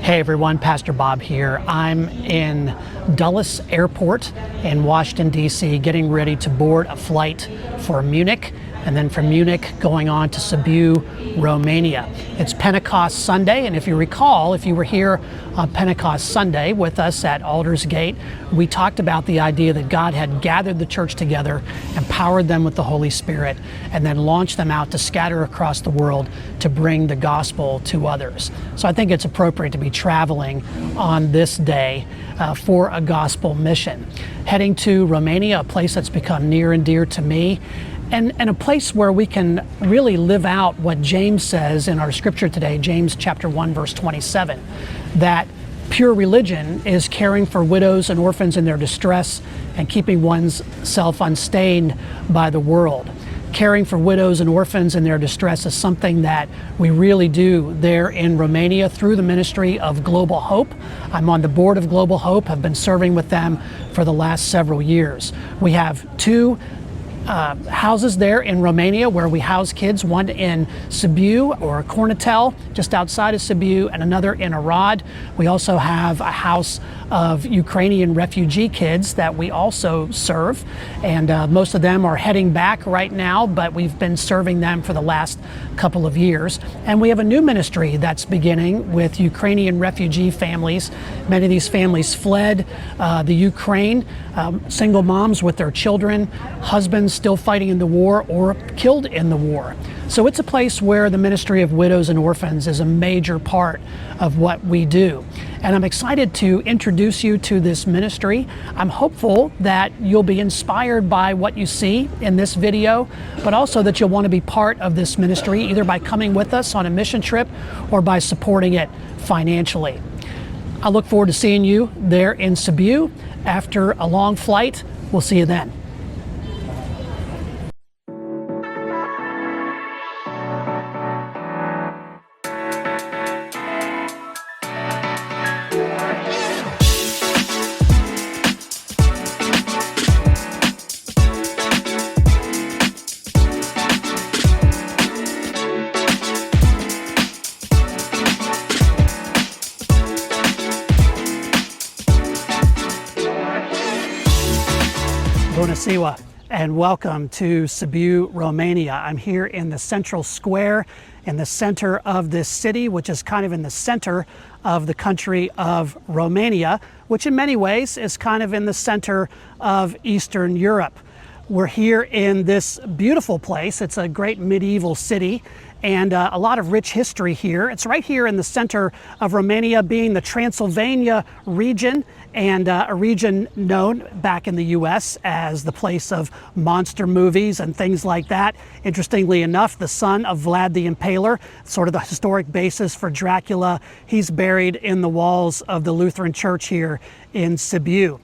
Hey everyone, Pastor Bob here. I'm in Dulles Airport in Washington, D.C., getting ready to board a flight for Munich, and then from Munich going on to Sibiu, Romania. It's Pentecost Sunday, and if you recall, if you were here on Pentecost Sunday with us at Aldersgate, we talked about the idea that God had gathered the church together, empowered them with the Holy Spirit, and then launched them out to scatter across the world to bring the gospel to others. So I think it's appropriate to be traveling on this day for a gospel mission. Heading to Romania, a place that's become near and dear to me, and a place where we can really live out what James says in our scripture today, James chapter 1, verse 27, that pure religion is caring for widows and orphans in their distress and keeping one's self unstained by the world. Caring for widows and orphans in their distress is something that we really do there in Romania through the ministry of Global Hope. I'm on the board of Global Hope, have been serving with them for the last several years. We have two houses there in Romania where we house kids, one in Sibiu or Cornatel, just outside of Sibiu, and another in Arad. We also have a house of Ukrainian refugee kids that we also serve, and most of them are heading back right now, but we've been serving them for the last couple of years. And we have a new ministry that's beginning with Ukrainian refugee families. Many of these families fled the Ukraine, single moms with their children, husbands still fighting in the war or killed in the war. So it's a place where the ministry of widows and orphans is a major part of what we do. And I'm excited to introduce you to this ministry. I'm hopeful that you'll be inspired by what you see in this video, but also that you'll want to be part of this ministry, either by coming with us on a mission trip or by supporting it financially. I look forward to seeing you there in Sibiu after a long flight. We'll see you then. Bună ziua, and welcome to Sibiu, Romania. I'm here in the central square, in the center of this city, which is kind of in the center of the country of Romania, which in many ways is kind of in the center of Eastern Europe. We're here in this beautiful place. It's a great medieval city and a lot of rich history here. It's right here in the center of Romania, being the Transylvania region, and a region known back in the US as the place of monster movies and things like that. Interestingly enough, the son of Vlad the Impaler, sort of the historic basis for Dracula, he's buried in the walls of the Lutheran Church here in Sibiu.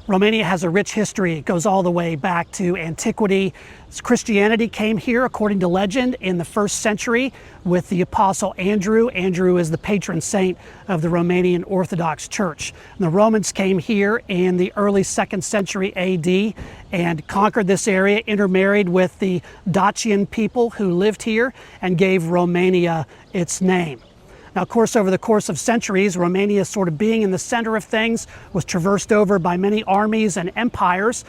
Romania has a rich history. It goes all the way back to antiquity. Christianity came here, according to legend, in the 1st century with the Apostle Andrew. Andrew is the patron saint of the Romanian Orthodox Church. And the Romans came here in the early 2nd century AD and conquered this area, intermarried with the Dacian people who lived here, and gave Romania its name. Now, of course, over the course of centuries, Romania, sort of being in the center of things, was traversed over by many armies and empires,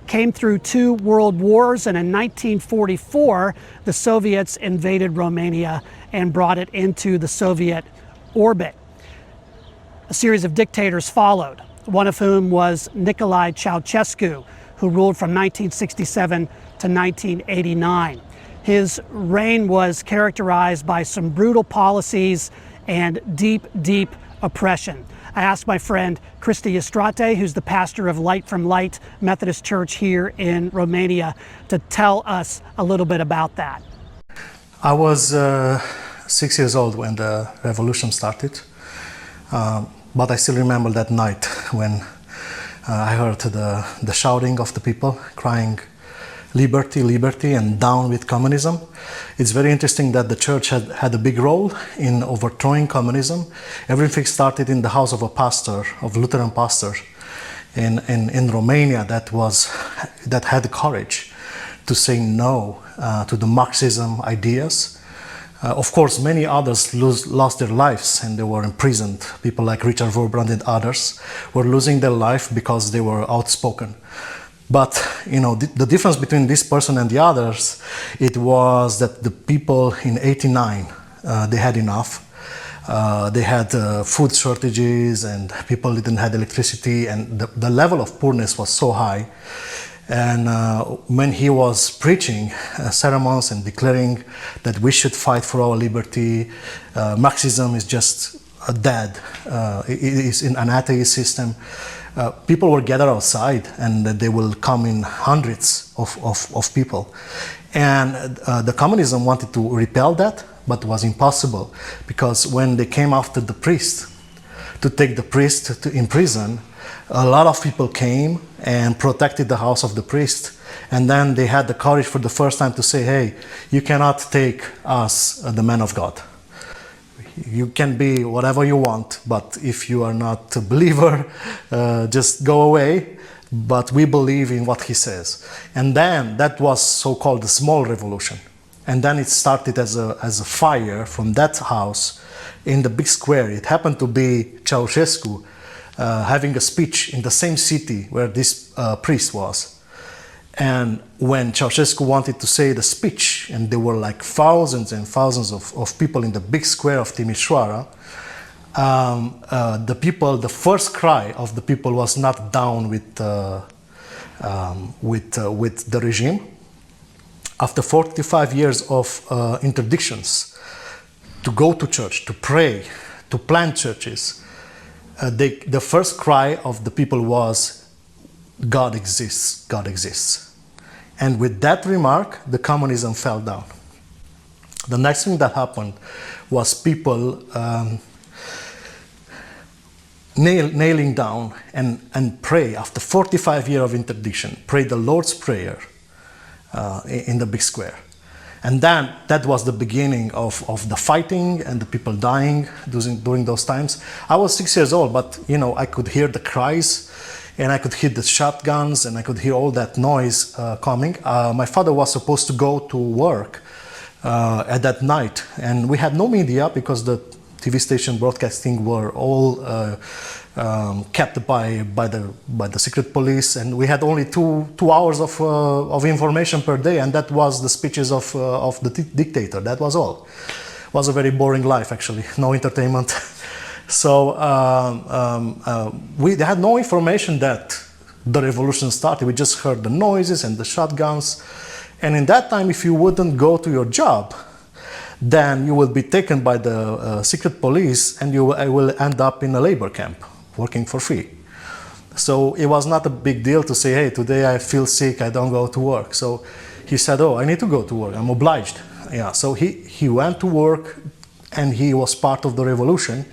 came through 2 world wars, and in 1944, the Soviets invaded Romania and brought it into the Soviet orbit. A series of dictators followed, one of whom was Nicolae Ceausescu, who ruled from 1967 to 1989. His reign was characterized by some brutal policies and deep, deep oppression. I asked my friend Christie, who's the pastor of Light from Light Methodist Church here in Romania, to tell us a little bit about that. I was 6 years old when the revolution started, but I still remember that night when I heard the shouting of the people crying, "Liberty, liberty," and "down with communism." It's very interesting that the church had a big role in overthrowing communism. Everything started in the house of a pastor, of Lutheran pastor in Romania that had the courage to say no to the Marxism ideas, Of course, many others lost their lives and they were imprisoned. People like Richard Wurbrand and others were losing their life because they were outspoken. But the difference between this person and the others, it was that the people in '89, they had enough. They had food shortages and people didn't have electricity, and the level of poorness was so high. And when he was preaching sermons and declaring that we should fight for our liberty, Marxism is just dead, it is in an atheist system, people were gathered outside and they will come in hundreds of people. And the communism wanted to repel that, but it was impossible, because when they came after the priest to take the priest to imprison, a lot of people came and protected the house of the priest, and then they had the courage for the first time to say, hey, you cannot take us, the man of God. You can be whatever you want, but if you are not a believer, just go away, but we believe in what he says. And then that was so-called the small revolution. And then it started as a fire from that house in the big square. It happened to be Ceausescu having a speech in the same city where this priest was. And when Ceausescu wanted to say the speech, and there were like thousands and thousands of people in the big square of Timișoara, the first cry of the people was not down with the regime. After 45 years of interdictions, to go to church, to pray, to plant churches, the first cry of the people was, God exists, God exists. And with that remark, the communism fell down. The next thing that happened was people kneeling down and pray after 45 years of interdiction, pray the Lord's Prayer in the big square. And then that was the beginning of the fighting and the people dying during those times. I was 6 years old, but I could hear the cries and I could hear the shotguns and I could hear all that noise coming. My father was supposed to go to work at that night, and we had no media because the TV station broadcasting were all kept by the secret police, and we had only two hours of information per day, and that was the speeches of the dictator. That was all. It was a very boring life, actually. No entertainment. So we had no information that the revolution started. We just heard the noises and the shotguns, and in that time, if you wouldn't go to your job, then you will be taken by the secret police and you will end up in a labor camp, working for free. So it was not a big deal to say, hey, today I feel sick, I don't go to work. So he said, oh, I need to go to work, I'm obliged. Yeah. So he went to work and he was part of the revolution.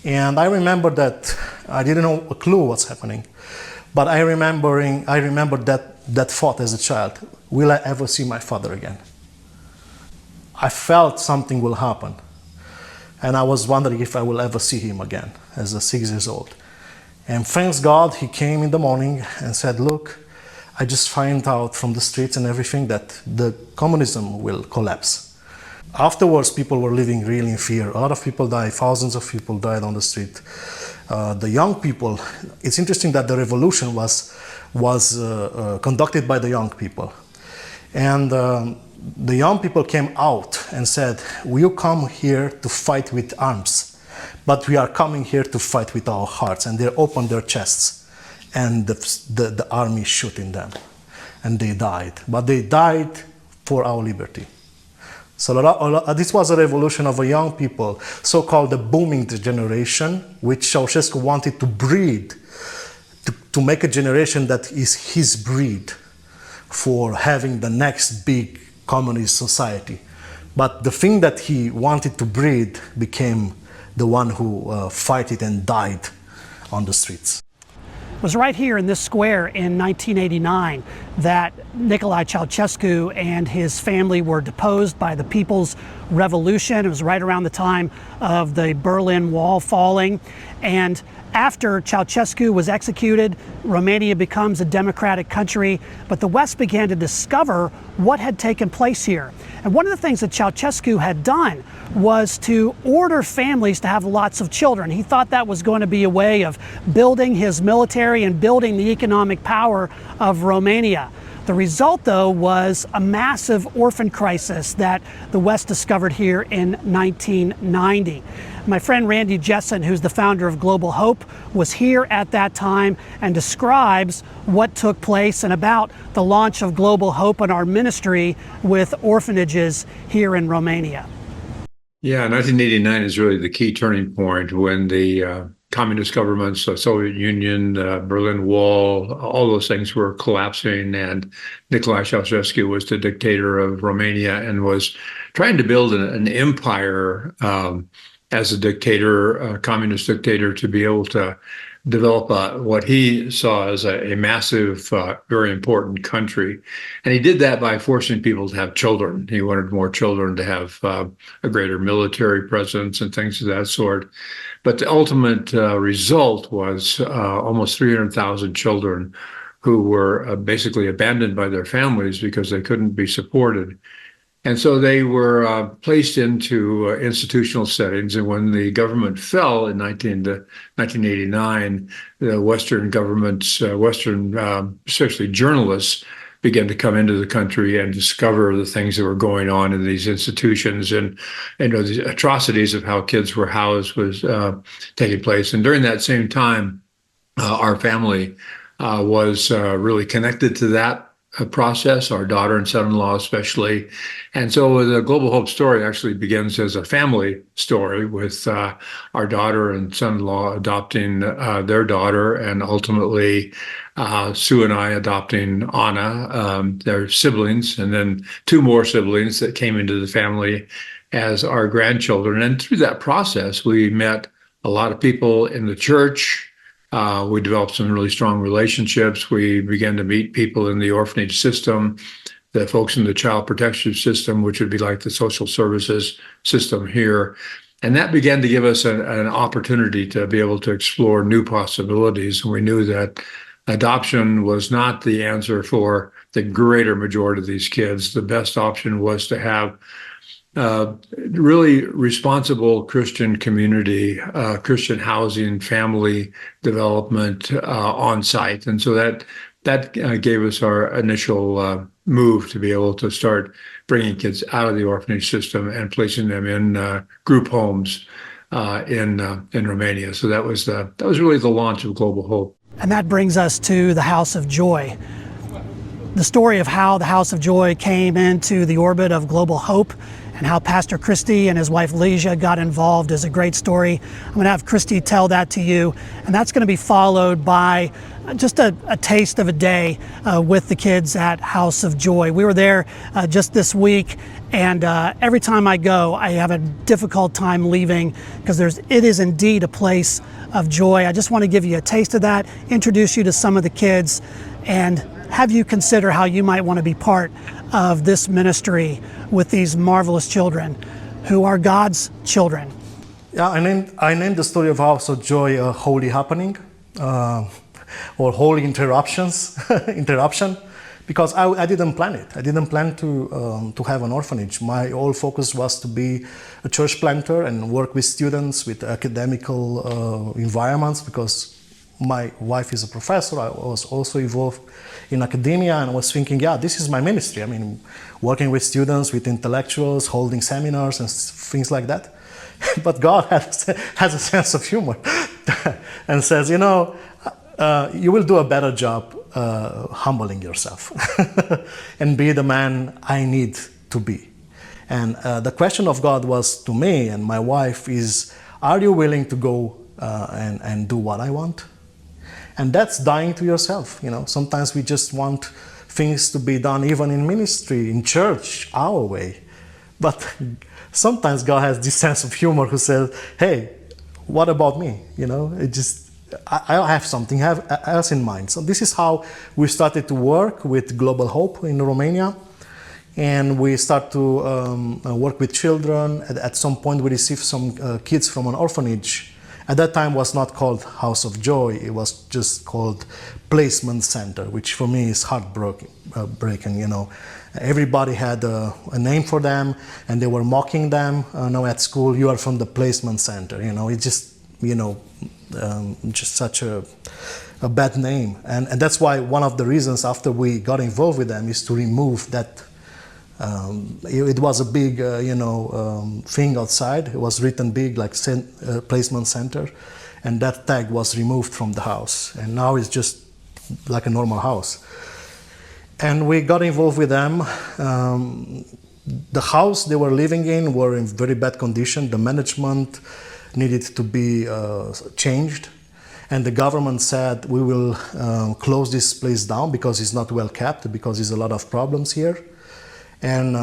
And I remember that I didn't know a clue what's happening. But I remember that thought as a child, will I ever see my father again? I felt something will happen. And I was wondering if I will ever see him again as a 6 years old. And thanks God, he came in the morning and said, look, I just find out from the streets and everything that the communism will collapse. Afterwards, people were living really in fear. A lot of people died, thousands of people died on the street. The young people, it's interesting that the revolution was conducted by the young people. And the young people came out and said, we come here to fight with arms, but we are coming here to fight with our hearts. And they opened their chests and the army shooting them. And they died. But they died for our liberty. So this was a revolution of a young people, so-called the booming generation, which Ceausescu wanted to breed, to make a generation that is his breed for having the next big communist society. But the thing that he wanted to breed became the one who fought it and died on the streets. It was right here in this square in 1989 that Nicolae Ceausescu and his family were deposed by the People's Revolution. It was right around the time of the Berlin Wall falling. And after Ceausescu was executed, Romania becomes a democratic country, but the West began to discover what had taken place here. And one of the things that Ceausescu had done was to order families to have lots of children. He thought that was going to be a way of building his military and building the economic power of Romania. The result, though, was a massive orphan crisis that the West discovered here in 1990. My friend Randy Jessen, who's the founder of Global Hope, was here at that time and describes what took place and about the launch of Global Hope and our ministry with orphanages here in Romania. Yeah, 1989 is really the key turning point when the communist governments, the Soviet Union, Berlin Wall, all those things were collapsing, and Nicolae Ceausescu was the dictator of Romania and was trying to build an empire as a dictator, a communist dictator, to be able to develop what he saw as a massive, very important country. And he did that by forcing people to have children. He wanted more children to have a greater military presence and things of that sort. But the ultimate result was almost 300,000 children who were basically abandoned by their families because they couldn't be supported. And so they were placed into institutional settings. And when the government fell in 1989, the Western governments, especially journalists, began to come into the country and discover the things that were going on in these institutions, and the atrocities of how kids were housed was taking place. And during that same time, our family was really connected to that process, our daughter and son-in-law especially. And so the Global Hope story actually begins as a family story with our daughter and son-in-law adopting their daughter, and ultimately Sue and I adopting Anna, their siblings, and then two more siblings that came into the family as our grandchildren. And through that process, we met a lot of people in the church. We developed some really strong relationships. We began to meet people in the orphanage system, the folks in the child protection system, which would be like the social services system here. And that began to give us an opportunity to be able to explore new possibilities. And we knew that adoption was not the answer for the greater majority of these kids. The best option was to have really responsible Christian community, Christian housing, family development on site. And so that gave us our initial move to be able to start bringing kids out of the orphanage system and placing them in group homes in Romania. So that was really the launch of Global Hope. And that brings us to the House of Joy. The story of how the House of Joy came into the orbit of Global Hope and how Pastor Christie and his wife Lesia got involved is a great story. I'm going to have Christie tell that to you, and that's going to be followed by just a taste of a day with the kids at House of Joy. We were there just this week, and every time I go, I have a difficult time leaving because it is indeed a place of joy. I just want to give you a taste of that, introduce you to some of the kids, and have you consider how you might want to be part of this ministry with these marvelous children who are God's children. Yeah, I named the story of House of Joy a holy happening, or holy interruption, because I didn't plan it. I didn't plan to have an orphanage. My whole focus was to be a church planter and work with students, with academical environments, because my wife is a professor. I was also involved in academia, and I was thinking, yeah, this is my ministry. I mean, working with students, with intellectuals, holding seminars and things like that. But God has a sense of humor and says, you will do a better job humbling yourself and be the man I need to be. And the question of God was to me and my wife is, are you willing to go and do what I want? And that's dying to yourself. Sometimes we just want things to be done even in ministry, in church, our way. But sometimes God has this sense of humor who says, hey, what about me? I have something else in mind. So this is how we started to work with Global Hope in Romania. And we start to work with children. At some point, we received some kids from an orphanage. At that time, was not called House of Joy. It was just called Placement Center, which for me is heartbreaking. You know, everybody had a name for them, and they were mocking them. At school, you are from the Placement Center. You know, it's just just such a bad name. And that's why one of the reasons after we got involved with them is to remove that. It was a big, thing outside. It was written big, like placement center, and that tag was removed from the house. And now it's just like a normal house. And we got involved with them. The house they were living in were in very bad condition. The management needed to be changed. And the government said, we will close this place down because it's not well kept, because there's a lot of problems here. And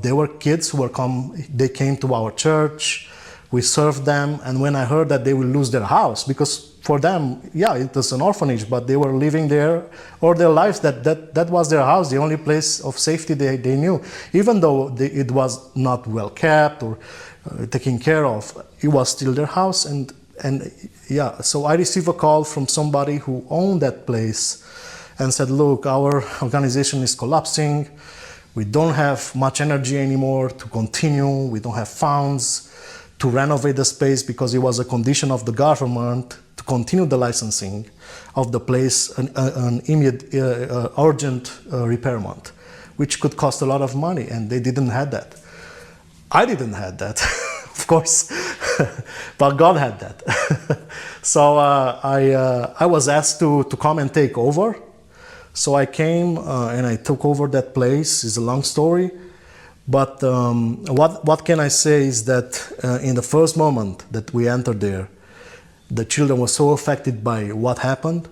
there were kids who they came to our church, we served them, and when I heard that they will lose their house, because for them, it was an orphanage, but they were living there all their lives, that was their house, the only place of safety they knew. Even though it was not well kept or taken care of, it was still their house. So I received a call from somebody who owned that place and said, look, our organization is collapsing. We don't have much energy anymore to continue. We don't have funds to renovate the space because it was a condition of the government to continue the licensing of the place, an immediate, urgent repairment, which could cost a lot of money, and they didn't have that. I didn't have that, of course, but God had that. So I was asked to come and take over. So I came and I took over that place. It's a long story, but what can I say is that in the first moment that we entered there, the children were so affected by what happened,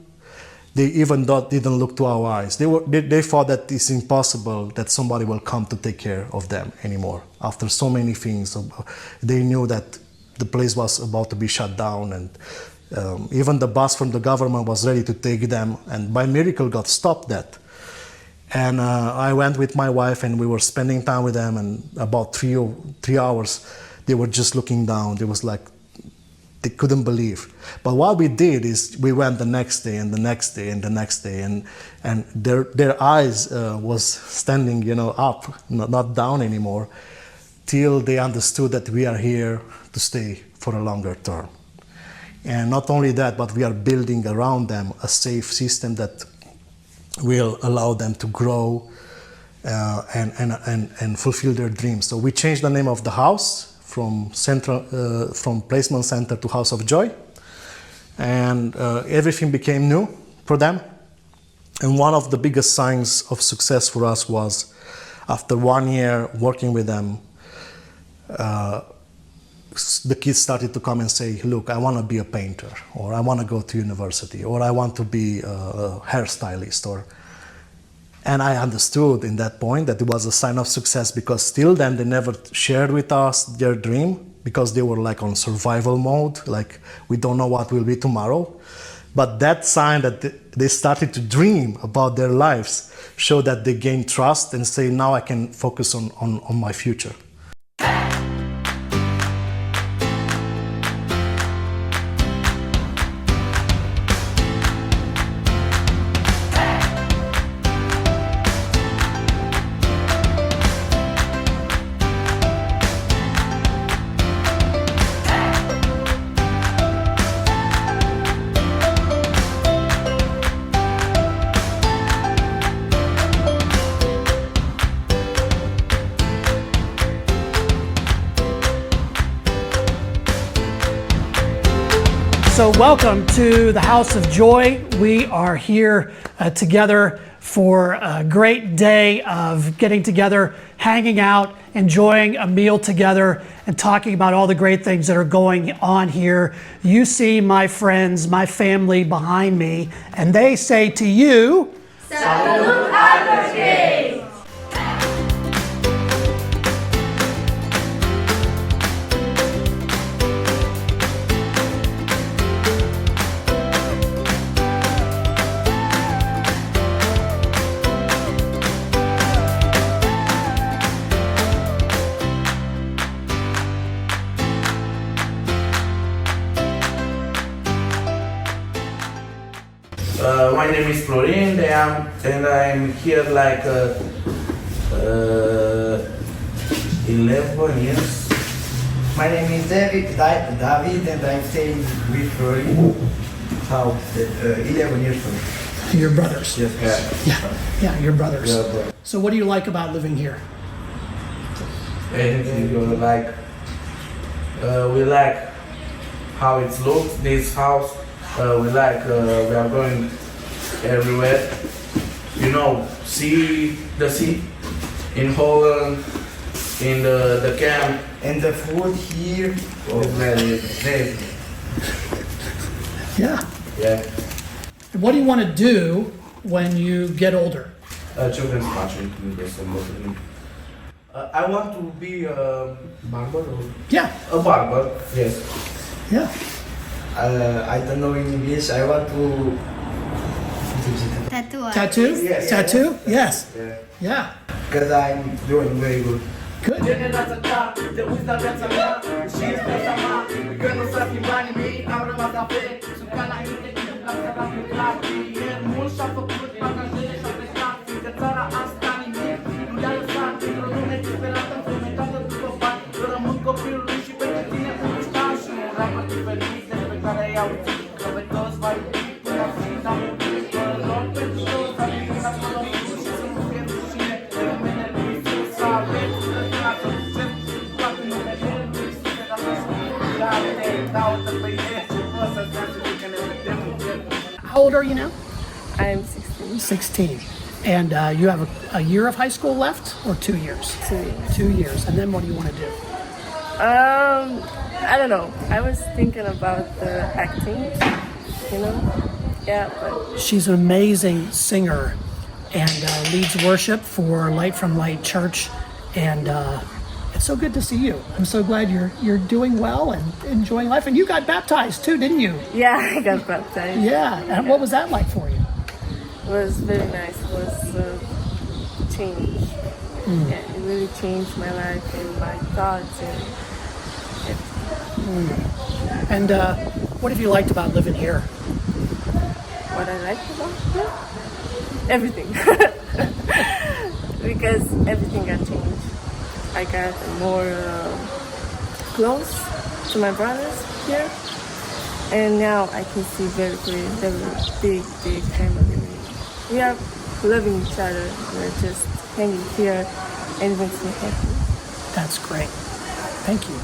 they even didn't look to our eyes. They thought that it's impossible that somebody will come to take care of them anymore. After so many things, they knew that the place was about to be shut down, and even the bus from the government was ready to take them, and by miracle God stopped that. And I went with my wife, and we were spending time with them, and about 3 hours they were just looking down. They was like, they couldn't believe. But what we did is we went the next day and the next day and the next day, and their eyes was standing up, not down anymore, till they understood that we are here to stay for a longer term. And not only that, but we are building around them a safe system that will allow them to grow and fulfill their dreams. So we changed the name of the house from Placement Center to House of Joy, and everything became new for them. And one of the biggest signs of success for us was, after 1 year working with them, the kids started to come and say, look, I want to be a painter, or I want to go to university, or I want to be a hairstylist. And I understood in that point that it was a sign of success, because still then they never shared with us their dream, because they were like on survival mode, like we don't know what will be tomorrow. But that sign that they started to dream about their lives showed that they gained trust and say, now I can focus on my future. So welcome to the House of Joy. We are here together for a great day of getting together, hanging out, enjoying a meal together, and talking about all the great things that are going on here. You see my friends, my family behind me, and they say to you, Salut Advocate! My name is Florin, and I'm here like 11 years. My name is David, and I'm staying with Florin about 11 years old. Your brothers. Yes. Yeah, your brothers. Yeah, but So what do you like about living here? anything we like. We like how it looks. This house. We like. We are going everywhere. You know, see the sea in Holland, in the camp. And the food here is very good. Yeah. Yeah. What do you want to do when you get older? Children's watching. I want to be a barber. Or Yeah. a barber. Yes. Yeah. I don't know in English. I want to Tattoo. Tattoo? Yes. Tattoo? Yes. Yeah. Yeah. because I'm doing very good. Good. How old are you now? I'm 16. 16. And you have a year of high school left or 2 years? 2 years. 2 years. And then what do you want to do? I don't know. I was thinking about the acting, you know? Yeah, but She's an amazing singer and leads worship for Light from Light Church. And it's so good to see you. I'm so glad you're doing well and enjoying life. And you got baptized too, didn't you? yeah, I got baptized. Yeah. And what was that like for you? It was very nice. It was change. Yeah, it really changed my life and my thoughts and And what have you liked about living here? what I like about it. Everything. Because everything got changed. I got more close to my brothers here. And now I can see very clear, very big family. We are loving each other. We're just hanging here and it makes me happy. That's great. Thank you.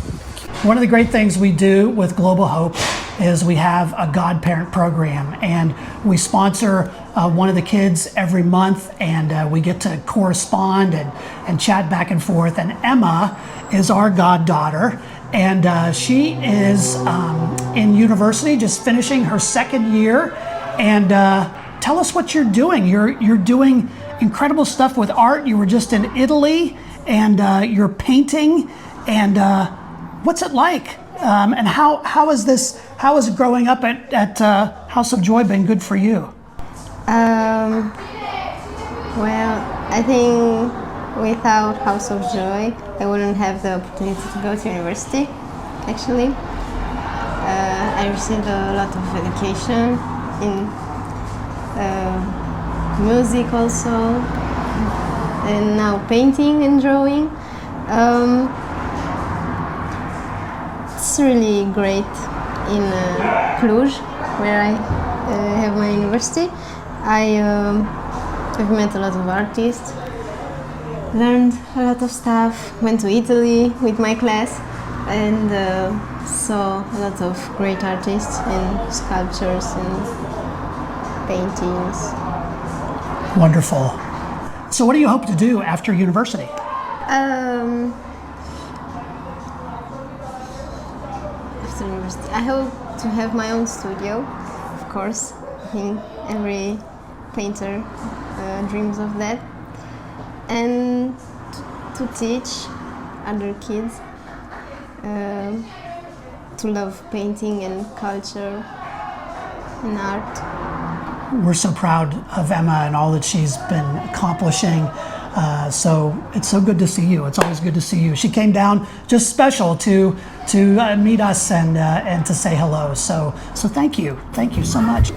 One of the great things we do with Global Hope is we have a godparent program, and we sponsor one of the kids every month, and we get to correspond and chat back and forth. And Emma is our goddaughter, and she is in university, just finishing her second year. And tell us what you're doing. You're doing incredible stuff with art. You were just in Italy, and you're painting. And what's it like? And how is growing up at House of Joy been good for you? Well, I think without House of Joy, I wouldn't have the opportunity to go to university, actually. I received a lot of education in music also, and now painting and drawing. It's really great in Cluj, where I have my university. I've met a lot of artists, learned a lot of stuff, went to Italy with my class, and saw a lot of great artists and sculptures and paintings. Wonderful. So what do you hope to do after university? After university, I hope to have my own studio, of course. I think every painter dreams of that. And to teach other kids to love painting and culture and art. We're so proud of Emma and all that she's been accomplishing. So it's so good to see you. It's always good to see you. She came down just special to meet us and to say hello. So thank you so much.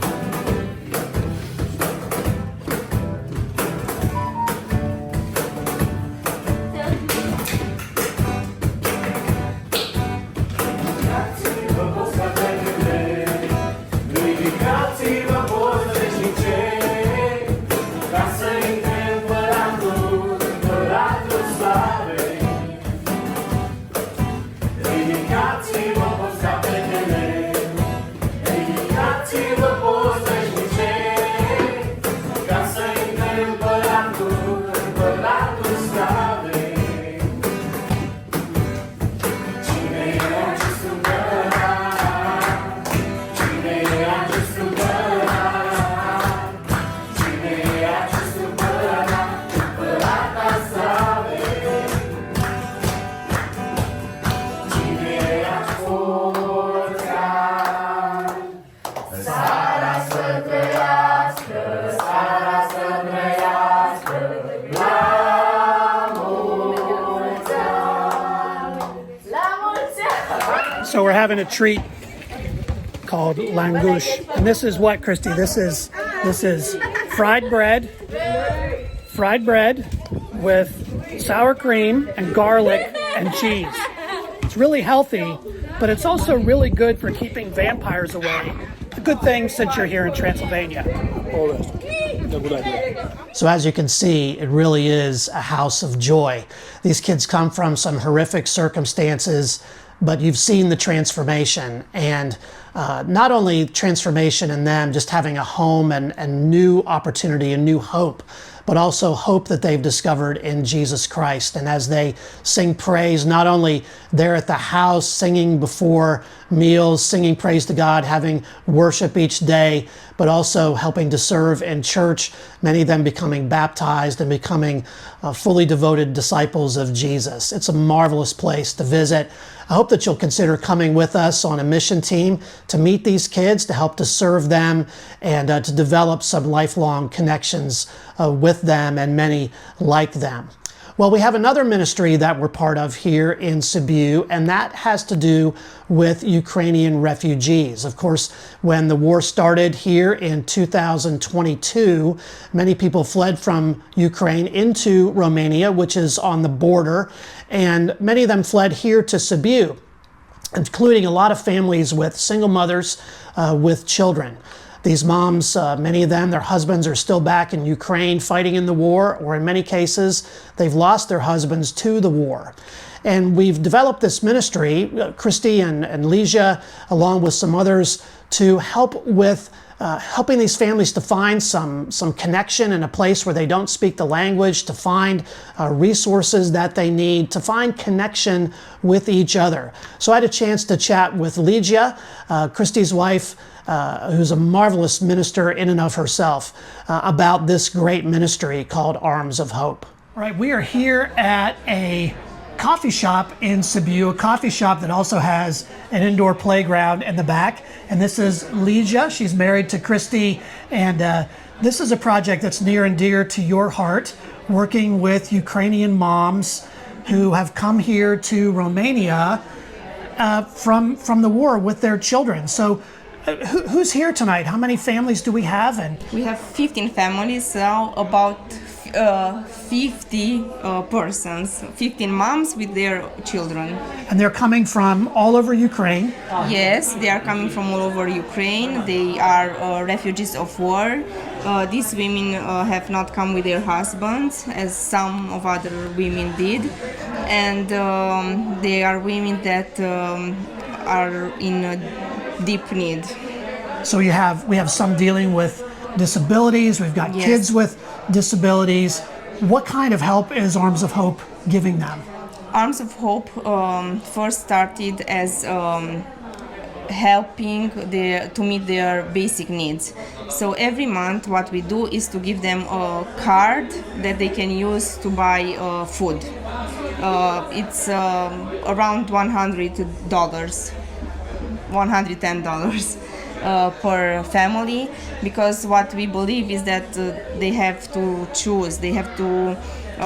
having a treat called langush. And this is what, Christy? This is fried bread with sour cream and garlic and cheese. It's really healthy, but it's also really good for keeping vampires away. It's a good thing since you're here in Transylvania. So as you can see, it really is a house of joy. These kids come from some horrific circumstances, but you've seen the transformation, and not only transformation in them just having a home and new opportunity and new hope, but also hope that they've discovered in Jesus Christ. And as they sing praise, not only there at the house, singing before meals, singing praise to God, having worship each day, but also helping to serve in church, many of them becoming baptized and becoming fully devoted disciples of Jesus. It's a marvelous place to visit. I hope that you'll consider coming with us on a mission team to meet these kids, to help to serve them, and to develop some lifelong connections with them and many like them. Well, we have another ministry that we're part of here in Sibiu, and that has to do with Ukrainian refugees. Of course, when the war started here in 2022, many people fled from Ukraine into Romania, which is on the border, and many of them fled here to Sibiu, including a lot of families with single mothers with children. These moms, many of them, their husbands are still back in Ukraine fighting in the war, or in many cases, they've lost their husbands to the war. And we've developed this ministry, Christy and Lesia, along with some others, to help with helping these families to find some connection in a place where they don't speak the language, to find resources that they need, to find connection with each other. So I had a chance to chat with Lesia, Christy's wife, who's a marvelous minister in and of herself, about this great ministry called Arms of Hope. All right, we are here at a coffee shop in Sibiu, a coffee shop that also has an indoor playground in the back. And this is Lesia. She's married to Christy, and this is a project that's near and dear to your heart, working with Ukrainian moms who have come here to Romania from the war with their children. So who's here tonight? How many families do we have? And we have 15 families now, about 50 persons, 15 moms with their children. And they're coming from all over Ukraine? Yes, they are coming from all over Ukraine. They are refugees of war. These women have not come with their husbands, as some of other women did. And they are women that are in deep need. So we have some dealing with disabilities. We've got kids with disabilities. What kind of help is Arms of Hope giving them? Arms of Hope first started as helping to meet their basic needs. So every month what we do is to give them a card that they can use to buy food. It's around $110 per family, because what we believe is that they have to choose, they have to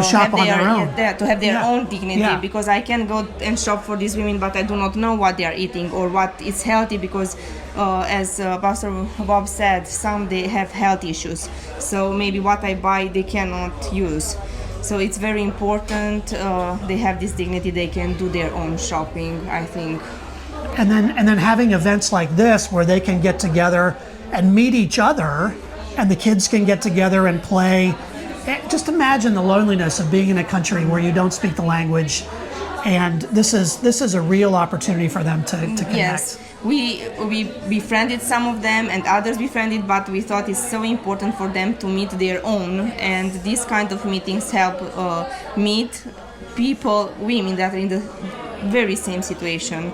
shop on their own. To have their own dignity, because I can go and shop for these women, but I do not know what they are eating or what is healthy, because as Pastor Bob said, some they have health issues, so maybe what I buy they cannot use. So it's very important they have this dignity, they can do their own shopping, I think. And then having events like this where they can get together and meet each other, and the kids can get together and play. Just imagine the loneliness of being in a country where you don't speak the language, and this is a real opportunity for them to connect. Yes, we befriended some of them and others befriended, but we thought it's so important for them to meet their own, and these kind of meetings help meet people, women that are in the very same situation.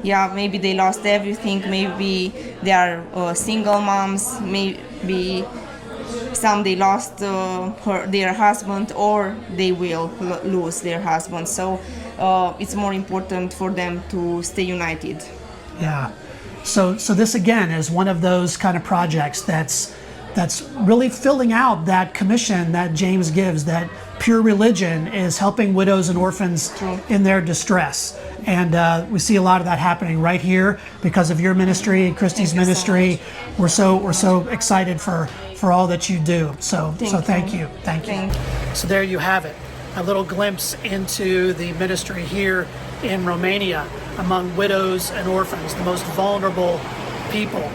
Yeah, maybe they lost everything, maybe they are single moms, maybe some they lost their husband, or they will lose their husband. So it's more important for them to stay united. Yeah. So this again is one of those kind of projects that's that's really filling out that commission that James gives, that pure religion is helping widows and orphans in their distress. And we see a lot of that happening right here because of your ministry, Christie's ministry. We're so excited for all that you do. So thank you. So there you have it, a little glimpse into the ministry here in Romania among widows and orphans, the most vulnerable people.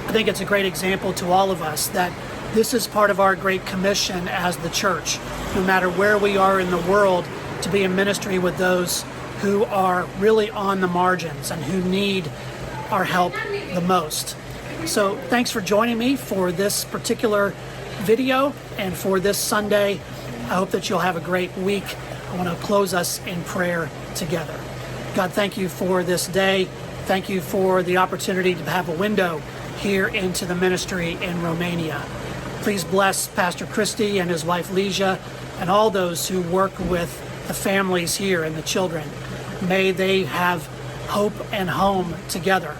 I think it's a great example to all of us that this is part of our Great Commission as the church, no matter where we are in the world, to be in ministry with those who are really on the margins and who need our help the most. So thanks for joining me for this particular video and for this Sunday. I hope that you'll have a great week. I want to close us in prayer together. God, thank you for this day. Thank you for the opportunity to have a window here into the ministry in Romania. Please bless Pastor Christie and his wife Lesia and all those who work with the families here and the children. May they have hope and home together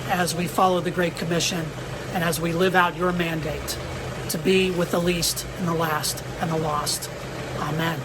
as we follow the Great Commission and as we live out your mandate to be with the least and the last and the lost. Amen.